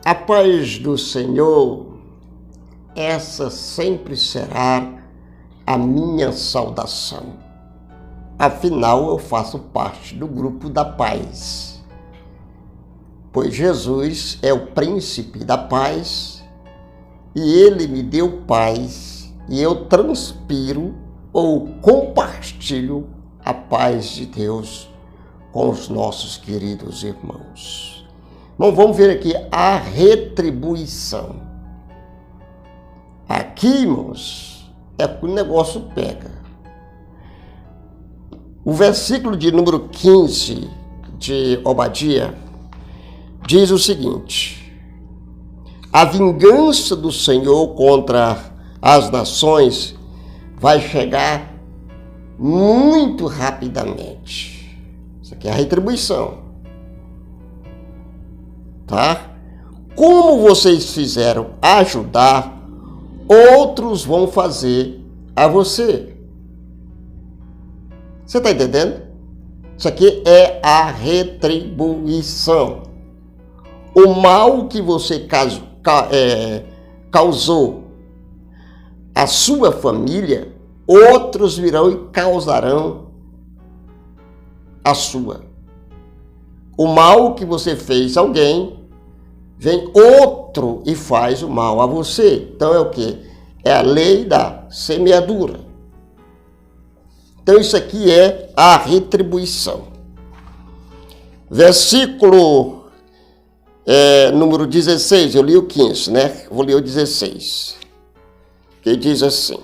A paz do Senhor, essa sempre será a minha saudação. Afinal, eu faço parte do grupo da paz, pois Jesus é o príncipe da paz e ele me deu paz e eu transpiro ou compartilho a paz de Deus com os nossos queridos irmãos. Bom, vamos ver aqui a retribuição. Aqui, irmãos, é que o negócio pega. O versículo de número 15 de Obadia diz o seguinte: a vingança do Senhor contra as nações vai chegar muito rapidamente. Isso aqui é a retribuição. Tá? Como vocês fizeram ajudar, outros vão fazer a você. Você está entendendo? Isso aqui é a retribuição. O mal que você causou à sua família, outros virão e causarão a sua. O mal que você fez a alguém, vem outro e faz o mal a você. Então é o quê? É a lei da semeadura. Então isso aqui é a retribuição. Versículo número 16, eu li o 15, né? Vou ler o 16. Que diz assim: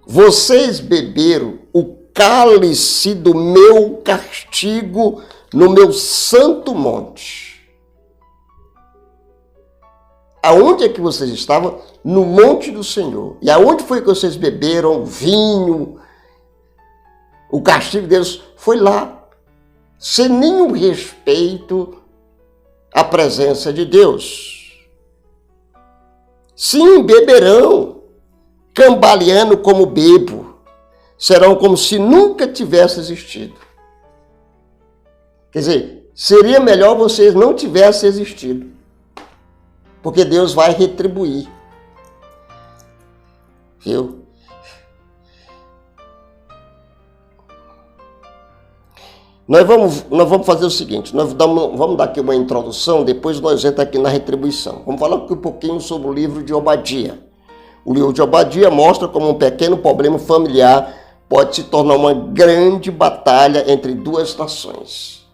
vocês beberam o cálice do meu castigo no meu santo monte. Aonde é que vocês estavam? No monte do Senhor. E aonde foi que vocês beberam vinho? O castigo deles foi lá, sem nenhum respeito à presença de Deus. Sim, beberão, cambaleando como bebo. Serão como se nunca tivesse existido. Quer dizer, seria melhor vocês não tivessem existido, porque Deus vai retribuir. Viu? Nós vamos fazer o seguinte, vamos dar aqui uma introdução, depois nós entramos aqui na retribuição. Vamos falar aqui um pouquinho sobre o livro de Obadia. O livro de Obadia mostra como um pequeno problema familiar pode se tornar uma grande batalha entre duas nações.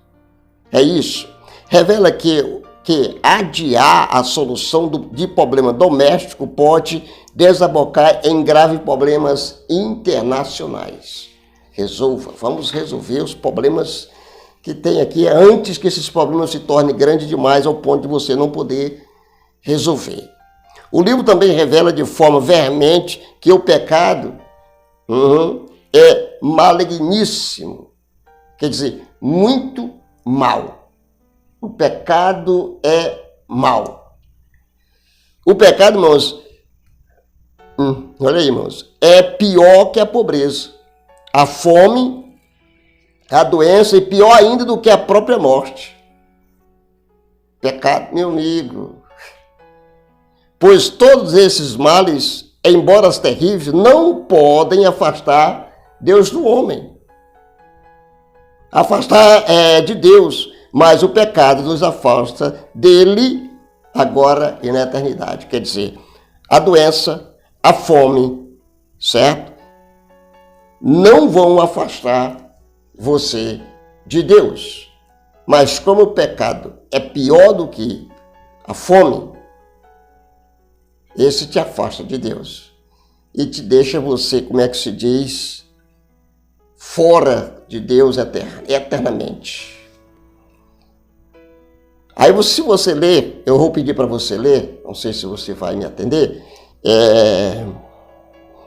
É isso. Revela que adiar a solução de problema doméstico pode desabocar em graves problemas internacionais. Vamos resolver os problemas que tem aqui antes que esses problemas se tornem grandes demais ao ponto de você não poder resolver. O livro também revela de forma veemente que o pecado é maligníssimo, quer dizer, muito mal. O pecado é mal. O pecado, irmãos, olha aí, irmãos, é pior que a pobreza, a fome, a doença e pior ainda do que a própria morte. Pecado, meu amigo. Pois todos esses males, embora terríveis, não podem afastar Deus do homem. Afastar de Deus, mas o pecado nos afasta dele agora e na eternidade. Quer dizer, a doença, a fome, certo? Não vão afastar você de Deus. Mas como o pecado é pior do que a fome, esse te afasta de Deus e te deixa você, como é que se diz, fora de Deus eternamente. Aí, se você ler, eu vou pedir para você ler, não sei se você vai me atender,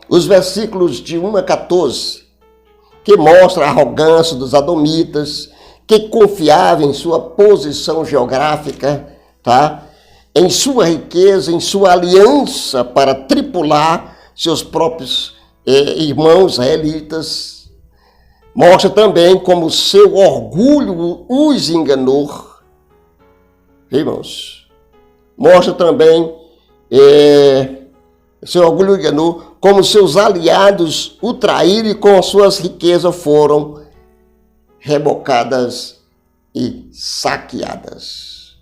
os versículos de 1 a 14, que mostra a arrogância dos adomitas, que confiavam em sua posição geográfica, tá? Em sua riqueza, em sua aliança para tripular seus próprios irmãos israelitas. Mostra também como seu orgulho os enganou. Irmãos, mostra também seu orgulho enganou, como seus aliados o traíram e com as suas riquezas foram rebocadas e saqueadas.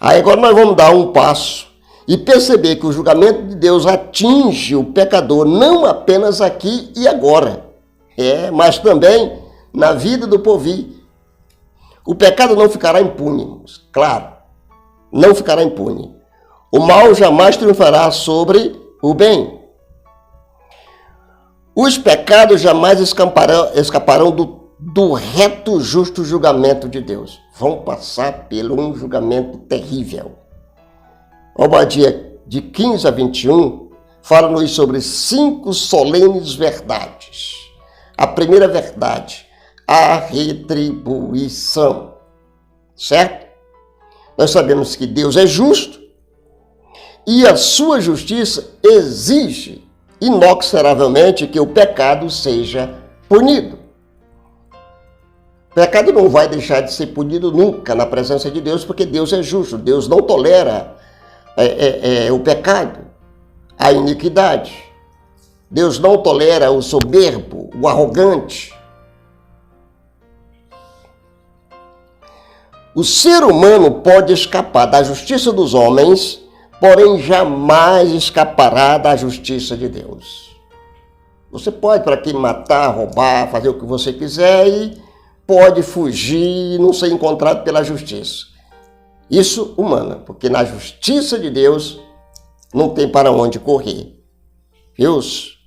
Aí agora nós vamos dar um passo e perceber que o julgamento de Deus atinge o pecador não apenas aqui e agora, mas também na vida do povo. O pecado não ficará impune, claro, não ficará impune. O mal jamais triunfará sobre o bem. Os pecados jamais escaparão do reto, justo julgamento de Deus. Vão passar por um julgamento terrível. Obadias, de 15 a 21, fala-nos sobre 5 solenes verdades. A primeira verdade, a retribuição. Certo? Nós sabemos que Deus é justo e a sua justiça exige inexoravelmente que o pecado seja punido. O pecado não vai deixar de ser punido nunca na presença de Deus, porque Deus é justo. Deus não tolera o pecado, a iniquidade. Deus não tolera o soberbo, o arrogante. O ser humano pode escapar da justiça dos homens, porém jamais escapará da justiça de Deus. Você pode, para quem matar, roubar, fazer o que você quiser e pode fugir e não ser encontrado pela justiça. Isso humana, porque na justiça de Deus não tem para onde correr. Deus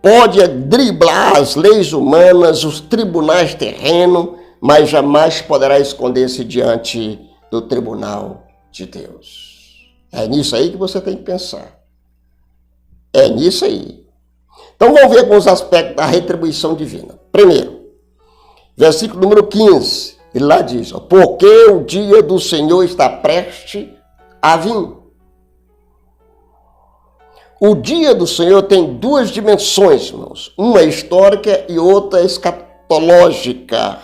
pode driblar as leis humanas, os tribunais terrenos, mas jamais poderá esconder-se diante do tribunal de Deus. É nisso aí que você tem que pensar. É nisso aí. Então vamos ver alguns aspectos da retribuição divina. Primeiro, versículo número 15, ele lá diz, porque o dia do Senhor está prestes a vir. O dia do Senhor tem 2 dimensões, irmãos. Uma histórica e outra escatológica.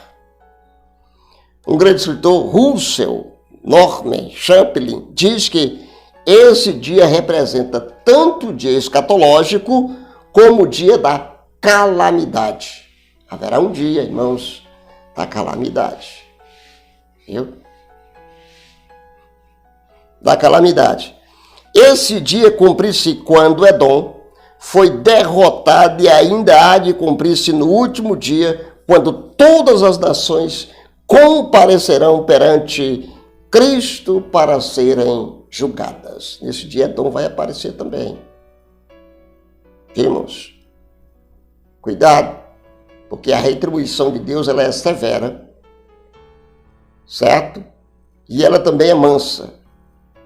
Um grande escritor, Russell Norman Champlin, diz que esse dia representa tanto o dia escatológico como o dia da calamidade. Haverá um dia, irmãos, da calamidade. Viu? Da calamidade. Esse dia cumprir-se quando Edom foi derrotado e ainda há de cumprir-se no último dia, quando todas as nações comparecerão perante Cristo para serem julgadas. Nesse dia Edom vai aparecer também. Irmãos, cuidado, porque a retribuição de Deus ela é severa, certo? E ela também é mansa.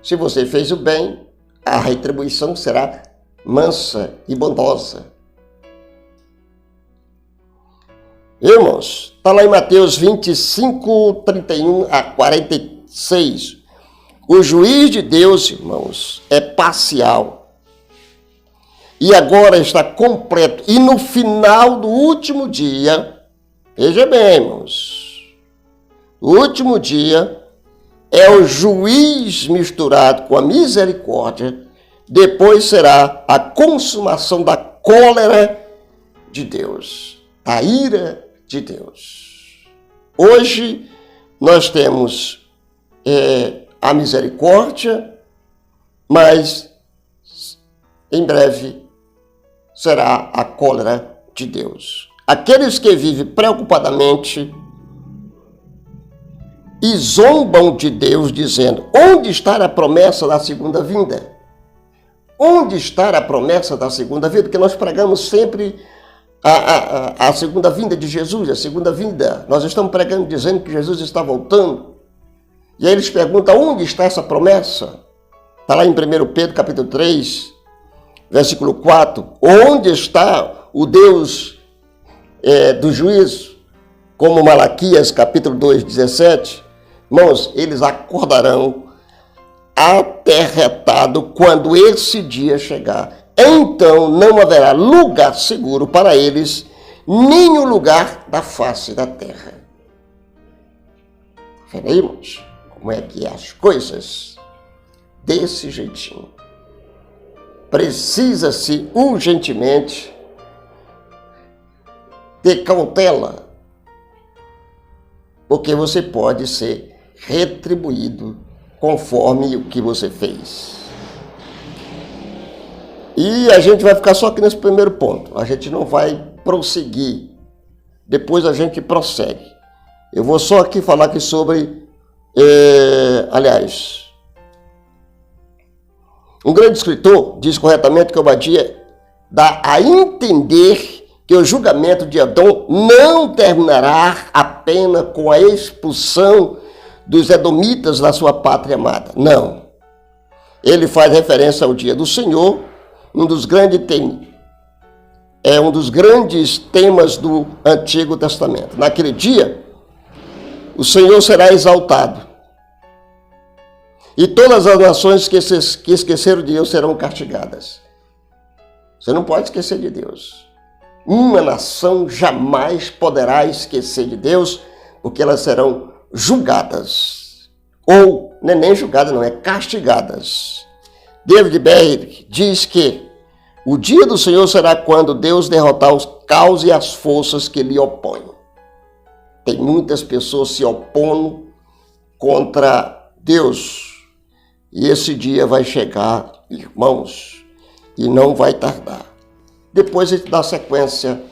Se você fez o bem, a retribuição será mansa e bondosa. Irmãos, está lá em Mateus 25, 31 a 46. O juiz de Deus, irmãos, é parcial. E agora está completo. E no final do último dia, veja bem, irmãos, o último dia é o juiz misturado com a misericórdia, depois será a consumação da cólera de Deus, a ira de Deus. Hoje nós temos a misericórdia, mas em breve será a cólera de Deus. Aqueles que vivem preocupadamente e zombam de Deus, dizendo, onde está a promessa da segunda vinda? Onde está a promessa da segunda vinda? Porque nós pregamos sempre a segunda vinda de Jesus, a segunda vinda. Nós estamos pregando dizendo que Jesus está voltando. E aí eles perguntam, onde está essa promessa? Está lá em 1 Pedro capítulo 3, versículo 4. Onde está o Deus do juízo? Como Malaquias capítulo 2, 17. Irmãos, eles acordarão aterretado quando esse dia chegar. Então não haverá lugar seguro para eles, nem o lugar da face da terra. veremos como é que é as coisas desse jeitinho. Precisa-se urgentemente ter cautela, porque você pode ser retribuído conforme o que você fez. E a gente vai ficar só aqui nesse primeiro ponto. A gente não vai prosseguir. Depois a gente prossegue. Eu vou só aqui falar aqui sobre... um grande escritor diz corretamente que Obadia dá a entender que o julgamento de Edom não terminará apenas com a expulsão dos edomitas da sua pátria amada. Não. Ele faz referência ao dia do Senhor, um dos grandes temas do Antigo Testamento. Naquele dia, o Senhor será exaltado. E todas as nações que esqueceram de Deus serão castigadas. Você não pode esquecer de Deus. Uma nação jamais poderá esquecer de Deus, porque elas serão julgadas. Ou, não é nem julgadas, não, é castigadas. David Berg diz que o dia do Senhor será quando Deus derrotar os caos e as forças que lhe opõem. Tem muitas pessoas se opondo contra Deus. E esse dia vai chegar, irmãos, e não vai tardar. Depois a gente dá sequência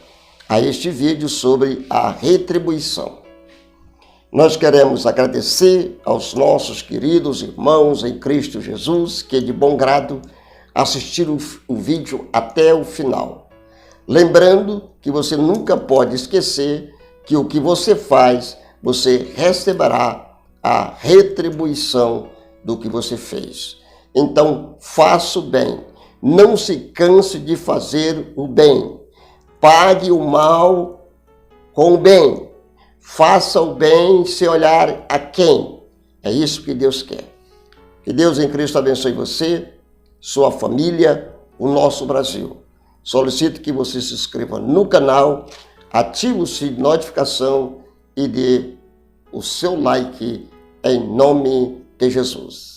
a este vídeo sobre a retribuição. Nós queremos agradecer aos nossos queridos irmãos em Cristo Jesus, que de bom grado assistiram o vídeo até o final. Lembrando que você nunca pode esquecer que o que você faz, você receberá a retribuição do que você fez. Então, faça o bem. Não se canse de fazer o bem. Pague o mal com o bem. Faça o bem sem olhar a quem. É isso que Deus quer. Que Deus em Cristo abençoe você, sua família, o nosso Brasil. Solicito que você se inscreva no canal, ative o sininho de notificação e dê o seu like em nome de Jesus.